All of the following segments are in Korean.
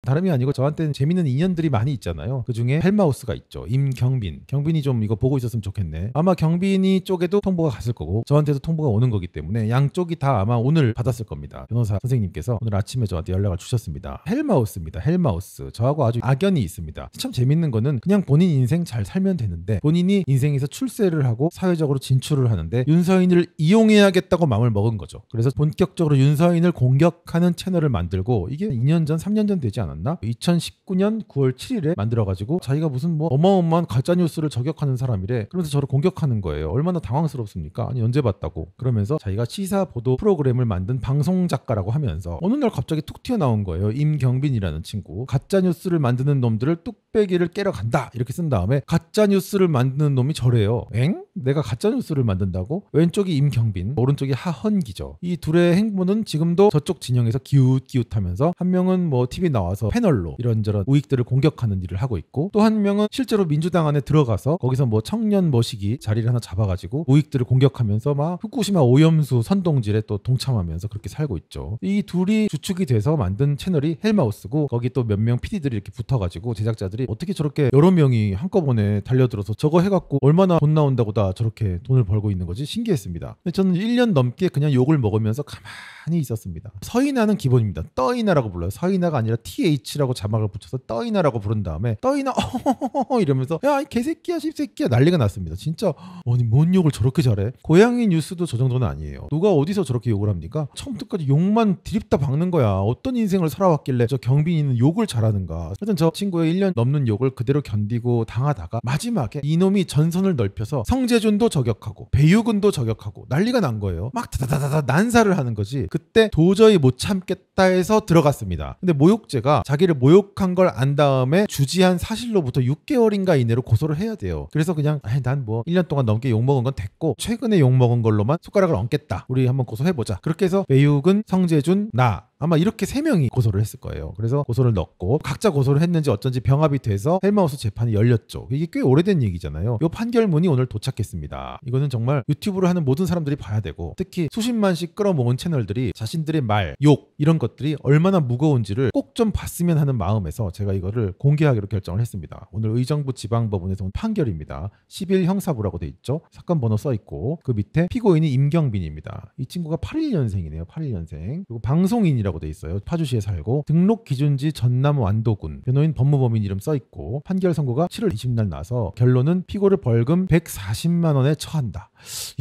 다름이 아니고 저한테는 재밌는 인연들이 많이 있잖아요. 그중에 헬마우스가 있죠. 임경빈. 경빈이 좀 이거 보고 있었으면 좋겠네. 아마 경빈이 쪽에도 통보가 갔을 거고 저한테도 통보가 오는 거기 때문에 양쪽이 다 아마 오늘 받았을 겁니다. 변호사 선생님께서 오늘 아침에 저한테 연락을 주셨습니다. 헬마우스입니다. 헬마우스. 저하고 아주 악연이 있습니다. 참 재밌는 거는 그냥 본인 인생 잘 살면 되는데 본인이 인생에서 출세를 하고 사회적으로 진출을 하는데 윤서인을 이용해야겠다고 마음을 먹은 거죠. 그래서 본격적으로 윤서인을 공격하는 채널을 만들고 이게 2년 전, 3년 전 되지 않았나? 2019년 9월 7일에 만들어가지고 자기가 무슨 뭐 어마어마한 가짜뉴스를 저격하는 사람이래. 그러면서 저를 공격하는 거예요. 얼마나 당황스럽습니까? 아니 언제 봤다고. 그러면서 자기가 시사보도 프로그램을 만든 방송작가라고 하면서 어느 날 갑자기 툭 튀어나온 거예요. 임경빈이라는 친구. 가짜뉴스를 만드는 놈들을 뚝배기를 깨러 간다 이렇게 쓴 다음에 가짜뉴스를 만드는 놈이 저래요. 엥? 내가 가짜뉴스를 만든다고? 왼쪽이 임경빈, 오른쪽이 하헌기죠. 이 둘의 행보는 지금도 저쪽 진영에서 기웃기웃하면서 한 명은 뭐 TV 나와서 패널로 이런저런 우익들을 공격하는 일을 하고 있고 또 한 명은 실제로 민주당 안에 들어가서 거기서 뭐 청년 모시기 자리를 하나 잡아가지고 우익들을 공격하면서 막 후쿠시마 오염수 선동질에 또 동참하면서 그렇게 살고 있죠. 이 둘이 주축이 돼서 만든 채널이 헬마우스고 거기 또 몇 명 PD들이 이렇게 붙어가지고 제작자들이 어떻게 저렇게 여러 명이 한꺼번에 달려들어서 저거 해갖고 얼마나 돈 나온다고 다 저렇게 돈을 벌고 있는 거지 신기했습니다. 근데 저는 1년 넘게 그냥 욕을 먹으면서 가만히 있었습니다. 서인아는 기본입니다. 떠이나라고 불러요. 서인아가 아니라 TH라고 자막을 붙여서 떠이나라고 부른 다음에 떠이나 이러면서 야 이 개새끼야 씹새끼야 난리가 났습니다. 진짜 아니 뭔 욕을 저렇게 잘해? 고양이 뉴스도 저 정도는 아니에요. 누가 어디서 저렇게 욕을 합니까? 처음부터까지 욕만 드립다 박는 거야. 어떤 인생을 살아왔길래 저 경빈이는 욕을 잘하는가. 하여튼 저 친구의 1년 넘는 욕을 그대로 견디고 당하다가 마지막에 이놈이 전선을 넓혀서 성재준도 저격하고 배유근도 저격하고 난리가 난 거예요. 막 다다다다 난사를 하는 거지. 그때 도저히 못 참겠다 해서 들어갔습니다. 근데 모욕죄가 자기를 모욕한 걸 안 다음에 주지한 사실로부터 6개월인가 이내로 고소를 해야 돼요. 그래서 그냥 난 뭐 1년 동안 넘게 욕먹은 건 됐고 최근에 욕먹은 걸로만 손가락을 얹겠다. 우리 한번 고소해보자. 그렇게 해서 배유근, 성재준, 나 아마 이렇게 3명이 고소를 했을 거예요. 그래서 고소를 넣고 각자 고소를 했는지 어쩐지 병합이 돼서 헬마우스 재판이 열렸죠. 이게 꽤 오래된 얘기잖아요. 이 판결문이 오늘 도착했습니다. 이거는 정말 유튜브를 하는 모든 사람들이 봐야 되고 특히 수십만씩 끌어모은 채널들이 자신들의 말, 욕 이런 것들이 얼마나 무거운지를 꼭 좀 봤으면 하는 마음에서 제가 이거를 공개하기로 결정을 했습니다. 오늘 의정부 지방법원에서 온 판결입니다. 11 형사부라고 돼 있죠. 사건 번호 써 있고 그 밑에 피고인이 임경빈입니다. 이 친구가 81년생이네요. 81년생. 그리고 방송인이라고 돼 있어요. 파주시에 살고 등록 기준지 전남 완도군 변호인 법무법인 이름 써 있고 판결 선고가 7월 20일 나서 결론은 피고를 벌금 140만 원에 처한다.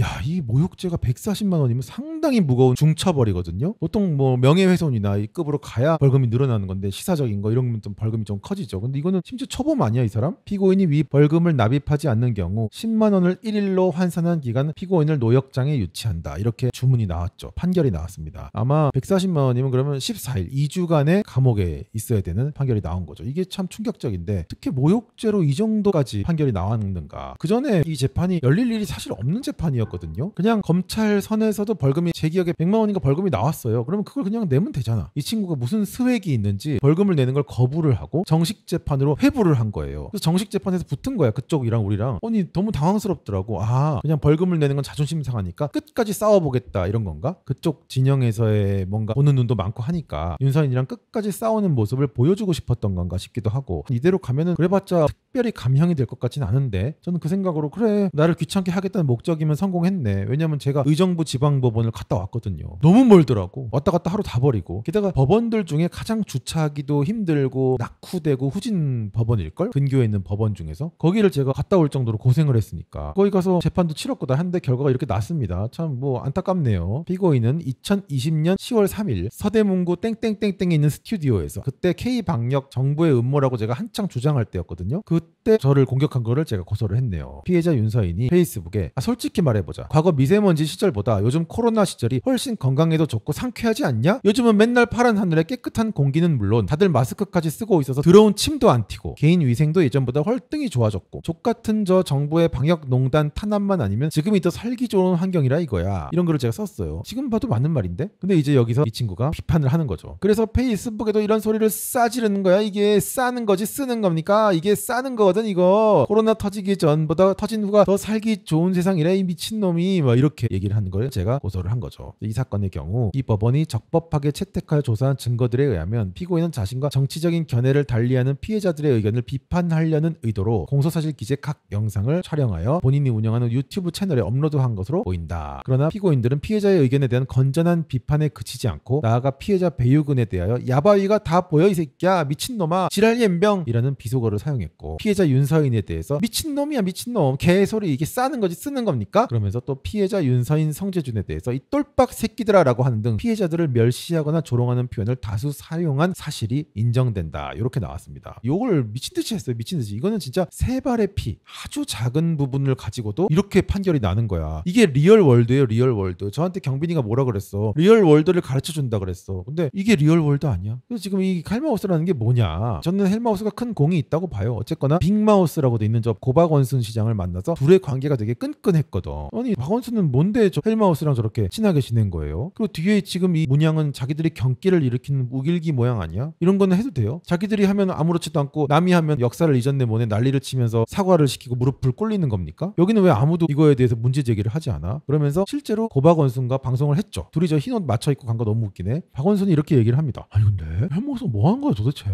야, 이 모욕죄가 140만 원이면 상당히 무거운 중처벌이거든요. 보통 뭐 명예훼손이나 이 급으로 가야 벌금이 늘어나는 건데 시사적인 거 이런 거면 좀 벌금이 좀 커지죠. 근데 이거는 심지어 초범 아니야 이 사람? 피고인이 위 벌금을 납입하지 않는 경우 10만 원을 1일로 환산한 기간 피고인을 노역장에 유치한다. 이렇게 주문이 나왔죠. 판결이 나왔습니다. 아마 140만 원이면 그러면 14일 2주간의 감옥에 있어야 되는 판결이 나온 거죠. 이게 참 충격적인데 특히 모욕죄로 이 정도까지 판결이 나왔는가. 그 전에 이 재판이 열릴 일이 사실 없는 재판이었거든요. 그냥 검찰 선에서도 벌금이 제 기억에 100만 원인가 벌금이 나왔어요. 그러면 그걸 그냥 내면 되잖아. 이 친구가 무슨 스웩이 있는지 벌금을 내는 걸 거부를 하고 정식 재판으로 회부를 한 거예요. 그래서 정식 재판에서 붙은 거야. 그쪽이랑 우리랑. 아니 너무 당황스럽더라고. 아 그냥 벌금을 내는 건 자존심 상하니까 끝까지 싸워보겠다 이런 건가? 그쪽 진영에서의 뭔가 보는 눈도 많고 하니까 윤서인이랑 끝까지 싸우는 모습을 보여주고 싶었던 건가 싶기도 하고 이대로 가면은 그래봤자 특별히 감형이 될 것 같진 않은데 저는 그 생각으로 그래 나를 귀찮게 하겠다는 목적이면 성공했네. 왜냐면 제가 의정부 지방법원을 갔다 왔거든요. 너무 멀더라고. 왔다 갔다 하루 다 버리고 게다가 법원들 중에 가장 주차하기도 힘들고 낙후되고 후진 법원일걸? 근교에 있는 법원 중에서 거기를 제가 갔다 올 정도로 고생을 했으니까 거기 가서 재판도 치렀고 다 했는데 결과가 이렇게 났습니다. 참 뭐 안타깝네요. 피고인은 2020년 10월 3일 서대문구 땡땡땡땡에 있는 스튜디오에서 그때 K방역 정부의 음모라고 제가 한창 주장할 때였거든요. 그때 저를 공격한 거를 제가 고소를 했네요. 피해자 윤서인이 페이스북에 솔직히 말해보자. 과거 미세먼지 시절보다 요즘 코로나 시절이 훨씬 건강에도 좋고 상쾌하지 않냐? 요즘은 맨날 파란 하늘에 깨끗한 공기는 물론 다들 마스크까지 쓰고 있어서 더러운 침도 안 튀고 개인 위생도 예전보다 월등히 좋아졌고 족같은 저 정부의 방역농단 탄압만 아니면 지금이 더 살기 좋은 환경이라 이거야. 이런 거를 제가 썼어요. 지금 봐도 맞는 말인데? 근데 이제 여기서 이 친구가 비판을 하는 거죠. 그래서 페이스북에도 이런 소리를 싸지르는 거야. 이게 싸는 거지 쓰는 겁니까? 이게 싸는 싸는 거거든 이거. 코로나 터지기 전보다 터진 후가 더 살기 좋은 세상이래 이 미친놈이 막 이렇게 얘기를 하는 걸 제가 고소를 한 거죠. 이 사건의 경우 이 법원이 적법하게 채택하여 조사한 증거들에 의하면 피고인은 자신과 정치적인 견해를 달리하는 피해자들의 의견을 비판하려는 의도로 공소사실 기재 각 영상을 촬영하여 본인이 운영하는 유튜브 채널에 업로드한 것으로 보인다. 그러나 피고인들은 피해자의 의견에 대한 건전한 비판에 그치지 않고 나아가 피해자 배우근에 대하여 야바위가 다 보여 이 새끼야 미친놈아 지랄 옌병 이라는 비속어를 사용했고 피해자 윤서인에 대해서 미친놈이야 미친놈 개소리 이게 싸는 거지 쓰는 겁니까? 그러면서 또 피해자 윤서인 성재준에 대해서 이 똘박 새끼들아 라고 하는 등 피해자들을 멸시하거나 조롱하는 표현을 다수 사용한 사실이 인정된다. 이렇게 나왔습니다. 이걸 미친듯이 했어요. 미친듯이. 이거는 진짜 세 발의 피 아주 작은 부분을 가지고도 이렇게 판결이 나는 거야. 이게 리얼 월드예요. 리얼 월드. 저한테 경빈이가 뭐라 그랬어. 리얼 월드를 가르쳐준다 그랬어. 근데 이게 리얼 월드 아니야? 그래서 지금 이 헬마우스라는 게 뭐냐. 저는 헬마우스가 큰 공이 있다고 봐요. 어쨌거나 빅마우스라고 돼 있는 저 고박원순 시장을 만나서 둘의 관계가 되게 끈끈했거든. 아니 박원순은 뭔데 저 헬마우스랑 저렇게 친하게 지낸 거예요? 그리고 뒤에 지금 이 문양은 자기들이 경기를 일으키는 우길기 모양 아니야? 이런 거는 해도 돼요? 자기들이 하면 아무렇지도 않고 남이 하면 역사를 잊었네 뭐네 난리를 치면서 사과를 시키고 무릎을 꿇리는 겁니까? 여기는 왜 아무도 이거에 대해서 문제 제기를 하지 않아? 그러면서 실제로 고박원순과 방송을 했죠. 둘이 저 흰옷 맞춰 입고 간 거 너무 웃기네. 박원순이 이렇게 얘기를 합니다. 아니 근데 헬마우스 뭐 한 거야 도대체?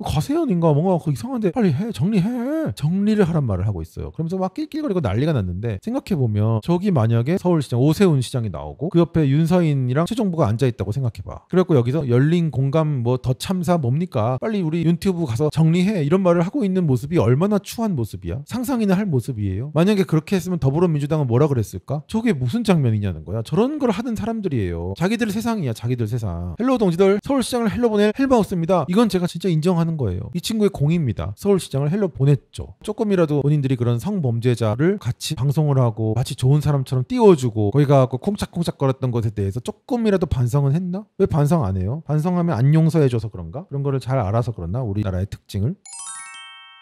가세현인가 뭔가 이상한데 빨리 해 정리해 정리를 하란 말을 하고 있어요. 그러면서 막 낄낄거리고 난리가 났는데 생각해보면 저기 만약에 서울시장 오세훈 시장이 나오고 그 옆에 윤서인이랑 최종부가 앉아있다고 생각해봐. 그래갖고 여기서 열린 공감 뭐 더 참사 뭡니까? 빨리 우리 유튜브 가서 정리해 이런 말을 하고 있는 모습이 얼마나 추한 모습이야? 상상이나 할 모습이에요? 만약에 그렇게 했으면 더불어민주당은 뭐라 그랬을까? 저게 무슨 장면이냐는 거야. 저런 걸 하는 사람들이에요. 자기들 세상이야 자기들 세상. 헬로 동지들 서울시장을 헬로 보낼 헬마우스입니다. 이건 제가 진짜 인정하는 거예요. 이 친구의 공입니다. 서울시장을 헬로 보냈죠. 조금이라도 본인들이 그런 성범죄자를 같이 방송을 하고 마치 좋은 사람처럼 띄워주고 거기 가고 콩짝콩짝 거렸던 것에 대해서 조금이라도 반성은 했나? 왜 반성 안 해요? 반성하면 안 용서해줘서 그런가? 그런 거를 잘 알아서 그러나? 우리나라의 특징을?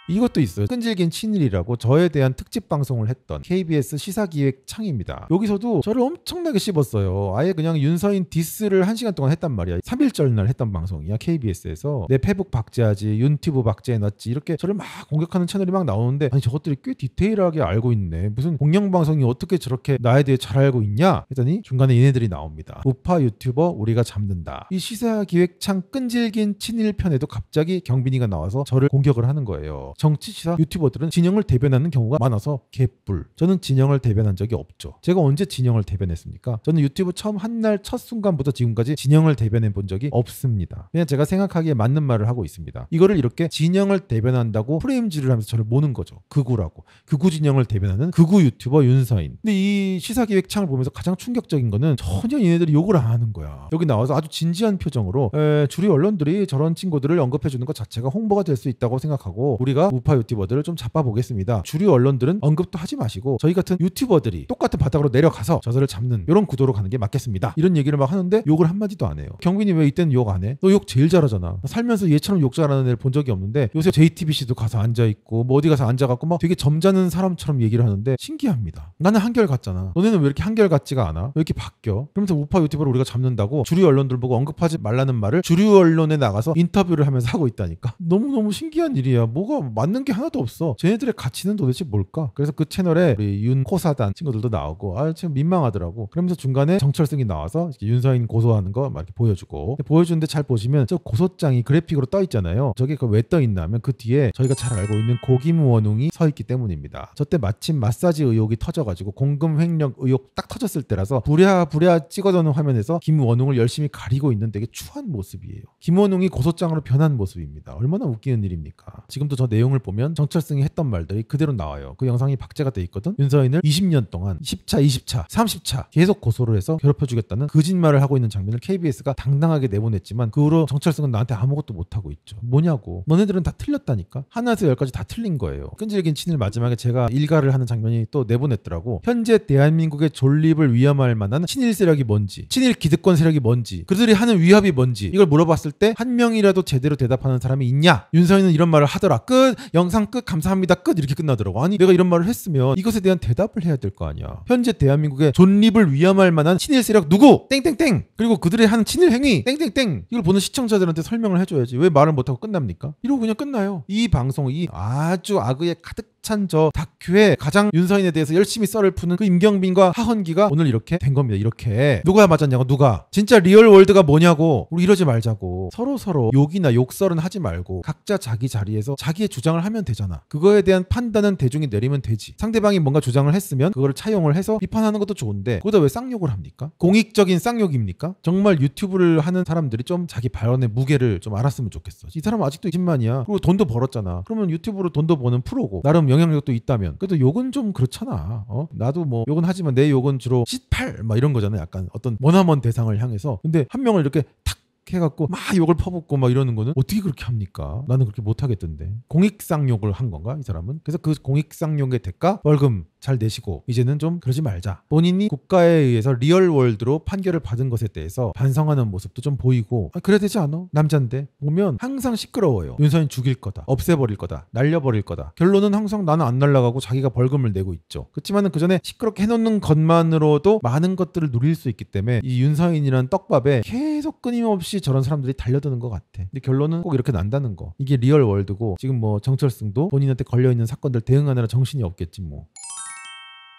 이것도 있어요. 끈질긴 친일이라고 저에 대한 특집 방송을 했던 KBS 시사기획 창입니다. 여기서도 저를 엄청나게 씹었어요. 아예 그냥 윤서인 디스를 1시간 동안 했단 말이야. 3.1절 날 했던 방송이야. KBS에서 내 페북 박제하지 윤튜브 박제해놨지 이렇게 저를 막 공격하는 채널이 막 나오는데 아니 저것들이 꽤 디테일하게 알고 있네. 무슨 공영방송이 어떻게 저렇게 나에 대해 잘 알고 있냐 했더니 중간에 얘네들이 나옵니다. 우파 유튜버 우리가 잡는다. 이 시사기획창 끈질긴 친일 편에도 갑자기 경빈이가 나와서 저를 공격을 하는 거예요. 정치시사 유튜버들은 진영을 대변하는 경우가 많아서 개뿔. 저는 진영을 대변한 적이 없죠. 제가 언제 진영을 대변했습니까? 저는 유튜브 처음 한 날 첫 순간부터 지금까지 진영을 대변해 본 적이 없습니다. 그냥 제가 생각하기에 맞는 말을 하고 있습니다. 이거를 이렇게 진영을 대변한다고 프레임질을 하면서 저를 모는 거죠. 극우라고. 극우 진영을 대변하는 극우 유튜버 윤서인. 근데 이 시사기획창을 보면서 가장 충격적인 거는 전혀 얘네들이 욕을 안 하는 거야. 여기 나와서 아주 진지한 표정으로 주류 언론들이 저런 친구들을 언급해주는 것 자체가 홍보가 될 수 있다고 생각하고 우리가 우파 유튜버들을 좀 잡아보겠습니다. 주류 언론들은 언급도 하지 마시고 저희 같은 유튜버들이 똑같은 바닥으로 내려가서 저들을 잡는 이런 구도로 가는 게 맞겠습니다. 이런 얘기를 막 하는데 욕을 한마디도 안 해요. 경빈이 왜 이때는 욕 안 해? 너 욕 제일 잘하잖아. 살면서 얘처럼 욕 잘하는 애를 본 적이 없는데 요새 JTBC도 가서 앉아있고 뭐 어디 가서 앉아갖고 막 되게 점잖은 사람처럼 얘기를 하는데 신기합니다. 나는 한결같잖아. 너네는 왜 이렇게 한결같지가 않아? 왜 이렇게 바뀌어? 그러면서 우파 유튜버를 우리가 잡는다고 주류 언론들 보고 언급하지 말라는 말을 주류 언론에 나가서 인터뷰를 하면서 하고 있다니까. 너무너무 신기한 일이야. 뭐가 맞는 게 하나도 없어. 쟤네들의 가치는 도대체 뭘까? 그래서 그 채널에 우리 윤코사단 친구들도 나오고 참 민망하더라고. 그러면서 중간에 정철승이 나와서 윤서인 고소하는 거 막 이렇게 보여주고 보여주는데 잘 보시면 저 고소장이 그래픽으로 떠 있잖아요. 저게 왜 떠 있나 하면 그 뒤에 저희가 잘 알고 있는 고김원웅이 서 있기 때문입니다. 저때 마침 마사지 의혹이 터져가지고 공금 횡령 의혹 딱 터졌을 때라서 부랴부랴 찍어놓은 화면에서 김원웅을 열심히 가리고 있는 되게 추한 모습이에요. 김원웅이 고소장으로 변한 모습입니다. 얼마나 웃기는 일입니까? 지금도 저 내용을 보면 정철승이 했던 말들이 그대로 나와요. 그 영상이 박제가 돼 있거든. 윤서인을 20년 동안 10차, 20차, 30차 계속 고소를 해서 괴롭혀주겠다는 거짓말을 하고 있는 장면을 KBS가 당당하게 내보냈지만 그 후로 정철승은 나한테 아무것도 못하고 있죠. 뭐냐고. 너네들은 다 틀렸다니까. 하나에서 열까지 다 틀린 거예요. 끈질긴 친일 마지막에 제가 일가를 하는 장면이 또 내보냈더라고. 현재 대한민국의 존립을 위험할 만한 친일 세력이 뭔지, 친일 기득권 세력이 뭔지, 그들이 하는 위협이 뭔지 이걸 물어봤을 때 한 명이라도 제대로 대답하는 사람이 있냐? 윤서인은 이런 말을 하더라. 끝! 끝, 영상 끝, 감사합니다, 끝 이렇게 끝나더라고. 아니 내가 이런 말을 했으면 이것에 대한 대답을 해야 될 거 아니야. 현재 대한민국의 존립을 위험할 만한 친일 세력 누구? 땡땡땡. 그리고 그들의 하는 친일 행위 땡땡땡. 이걸 보는 시청자들한테 설명을 해줘야지. 왜 말을 못하고 끝납니까? 이러고 그냥 끝나요. 이 방송, 이 아주 악의에 가득 찬 저 다큐에 가장 윤서인에 대해서 열심히 썰을 푸는 그 임경빈과 하헌기가 오늘 이렇게 된 겁니다. 이렇게 누가 맞았냐고. 누가 진짜 리얼 월드가 뭐냐고. 우리 이러지 말자고. 서로 욕이나 욕설은 하지 말고 각자 자기 자리에서 자기의 주장을 하면 되잖아. 그거에 대한 판단은 대중이 내리면 되지. 상대방이 뭔가 주장을 했으면 그거를 차용을 해서 비판하는 것도 좋은데 그거다 왜 쌍욕을 합니까? 공익적인 쌍욕입니까? 정말 유튜브를 하는 사람들이 좀 자기 발언의 무게를 좀 알았으면 좋겠어. 이 사람 아직도 20만이야. 그리고 돈도 벌었잖아. 그러면 유튜브로 돈도 버는 프로고 나름 영향력도 있다면 그래도 욕은 좀 그렇잖아. 나도 뭐 욕은 하지만 내 욕은 주로 18 막 이런 거잖아. 약간 어떤 머나먼 대상을 향해서. 근데 한 명을 이렇게 탁 해갖고 막 욕을 퍼붓고 막 이러는 거는 어떻게 그렇게 합니까? 나는 그렇게 못하겠던데. 공익쌍욕을 한 건가 이 사람은? 그래서 그 공익쌍욕의 대가 벌금 잘 내시고 이제는 좀 그러지 말자. 본인이 국가에 의해서 리얼월드로 판결을 받은 것에 대해서 반성하는 모습도 좀 보이고 그래야 되지 않아? 남잔데 보면 항상 시끄러워요. 윤서인 죽일 거다, 없애버릴 거다, 날려버릴 거다. 결론은 항상 나는 안 날라가고 자기가 벌금을 내고 있죠. 그렇지만은 그 전에 시끄럽게 해놓는 것만으로도 많은 것들을 누릴 수 있기 때문에 이 윤서인이라는 떡밥에 계속 끊임없이 저런 사람들이 달려드는 것 같아. 근데 결론은 꼭 이렇게 난다는 거. 이게 리얼월드고 지금 뭐 정철승도 본인한테 걸려있는 사건들 대응하느라 정신이 없겠지 뭐.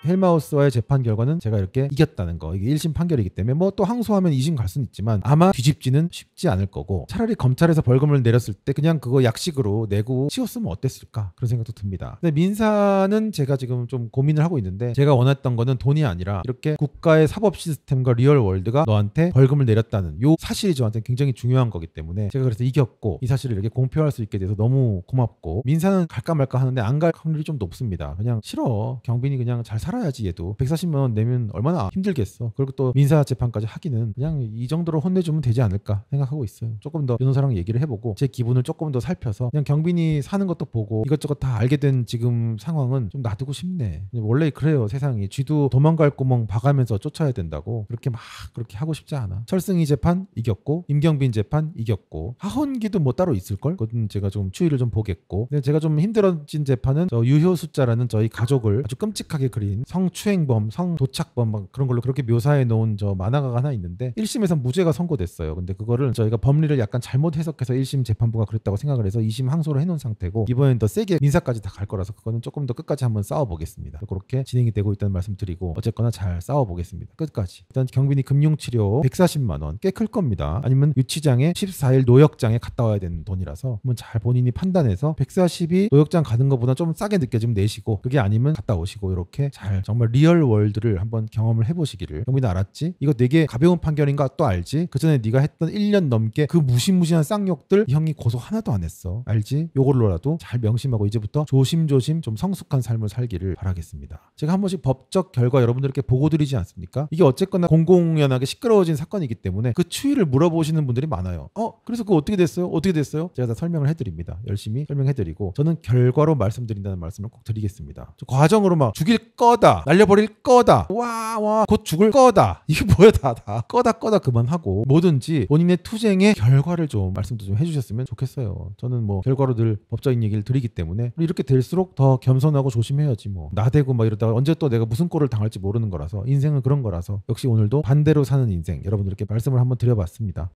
헬마우스와의 재판 결과는 제가 이렇게 이겼다는 거. 이게 1심 판결이기 때문에 뭐 또 항소하면 2심 갈 수는 있지만 아마 뒤집지는 쉽지 않을 거고 차라리 검찰에서 벌금을 내렸을 때 그냥 그거 약식으로 내고 치웠으면 어땠을까 그런 생각도 듭니다. 근데 민사는 제가 지금 좀 고민을 하고 있는데 제가 원했던 거는 돈이 아니라 이렇게 국가의 사법 시스템과 리얼 월드가 너한테 벌금을 내렸다는 요 사실이 저한테 굉장히 중요한 거기 때문에 제가 그래서 이겼고 이 사실을 이렇게 공표할 수 있게 돼서 너무 고맙고 민사는 갈까 말까 하는데 안 갈 확률이 좀 높습니다. 그냥 싫어. 경빈이 그냥 잘 살아야지. 얘도 140만 원 내면 얼마나 힘들겠어. 그리고 또 민사 재판까지 하기는 그냥 이 정도로 혼내주면 되지 않을까 생각하고 있어요. 조금 더 변호사랑 얘기를 해보고 제 기분을 조금 더 살펴서 그냥 경빈이 사는 것도 보고 이것저것 다 알게 된 지금 상황은 좀 놔두고 싶네. 원래 그래요. 세상이 쥐도 도망갈 구멍 봐가면서 쫓아야 된다고. 그렇게 막 그렇게 하고 싶지 않아. 철승희 재판 이겼고 임경빈 재판 이겼고 하헌기도 뭐 따로 있을걸? 그건 제가 좀 추이를 좀 보겠고. 근데 제가 좀 힘들어진 재판은 저 유효숫자라는 저희 가족을 아주 끔찍하게 그린 성추행범, 성도착범 막 그런 걸로 그렇게 묘사해 놓은 저 만화가 하나 있는데 1심에서 무죄가 선고됐어요. 근데 그거를 저희가 법리를 약간 잘못 해석해서 1심 재판부가 그랬다고 생각을 해서 2심 항소를 해놓은 상태고 이번엔 더 세게 민사까지 다 갈 거라서 그거는 조금 더 끝까지 한번 싸워보겠습니다. 그렇게 진행이 되고 있다는 말씀 드리고 어쨌거나 잘 싸워보겠습니다. 끝까지. 일단 경빈이 금융치료 140만 원 꽤 클 겁니다. 아니면 유치장에 14일 노역장에 갔다 와야 되는 돈이라서 한번 잘 본인이 판단해서 140이 노역장 가는 것보다 좀 싸게 느껴지면 내시고 그게 아니면 갔다 오시고 이렇게 잘 정말 리얼 월드를 한번 경험을 해보시기를. 경빈아 알았지? 이거 되게 가벼운 판결인가 또 알지? 그 전에 네가 했던 1년 넘게 그 무시무시한 쌍욕들 이 형이 고소 하나도 안 했어. 알지? 요걸로라도 잘 명심하고 이제부터 조심조심 좀 성숙한 삶을 살기를 바라겠습니다. 제가 한 번씩 법적 결과 여러분들께 보고 드리지 않습니까? 이게 어쨌거나 공공연하게 시끄러워진 사건이기 때문에 그 추이를 물어보시는 분들이 많아요. 그래서 그거 어떻게 됐어요? 어떻게 됐어요? 제가 다 설명을 해드립니다. 열심히 설명해드리고 저는 결과로 말씀드린다는 말씀을 꼭 드리겠습니다. 저 과정으로 막 죽일 거다, 날려버릴 거다, 와 곧 죽을 거다, 이게 뭐야 다 꺼다 그만하고 뭐든지 본인의 투쟁의 결과를 좀 말씀도 좀 해주셨으면 좋겠어요. 저는 뭐 결과로 늘 법적인 얘기를 드리기 때문에 이렇게 될수록 더 겸손하고 조심해야지 뭐 나대고 막 이러다가 언제 또 내가 무슨 꼴을 당할지 모르는 거라서 인생은 그런 거라서 역시 오늘도 반대로 사는 인생 여러분들께 말씀을 한번 드려봤습니다.